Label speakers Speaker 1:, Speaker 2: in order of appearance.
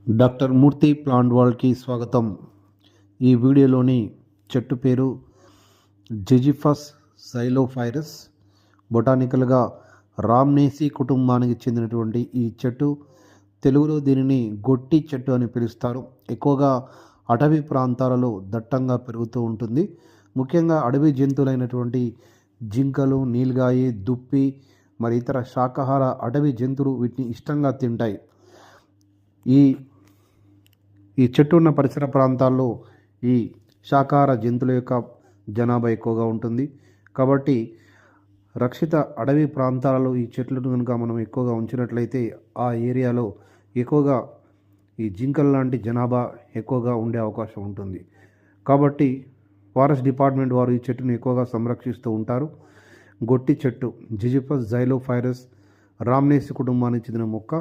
Speaker 1: Doctor మూర్తి plant వరల్డ్కి స్వాగతం. ఈ వీడియోలోని చెట్టు పేరు జిజిఫస్ జైలోఫైరస్. బొటానికల్గా రామ్నేసి కుటుంబానికి చెందినటువంటి ఈ చెట్టు, తెలుగులో దీనిని గొట్టి చెట్టు అని పిలుస్తారు. ఎక్కువగా అటవీ ప్రాంతాలలో దట్టంగా పెరుగుతూ ఉంటుంది. ముఖ్యంగా అడవి జంతువులైనటువంటి జింకలు, నీల్గాయి, దుప్పి మరి ఇతర శాకాహార అటవీ జంతువులు వీటిని ఇష్టంగా తింటాయి. ఈ చెట్టు ఉన్న పరిసర ప్రాంతాల్లో ఈ శాకాహార జంతువుల యొక్క జనాభా ఎక్కువగా ఉంటుంది. కాబట్టి రక్షిత అడవి ప్రాంతాలలో ఈ చెట్లను కనుక మనం ఎక్కువగా ఉంచినట్లయితే ఆ ఏరియాలో ఎక్కువగా ఈ జింకల్ లాంటి జనాభా ఎక్కువగా ఉండే అవకాశం ఉంటుంది. కాబట్టి ఫారెస్ట్ డిపార్ట్మెంట్ వారు ఈ చెట్టును ఎక్కువగా సంరక్షిస్తూ ఉంటారు. గొట్టి చెట్టు జిజిఫస్ జైలోఫైరస్ రామ్నేసి కుటుంబానికి చెందిన మొక్క.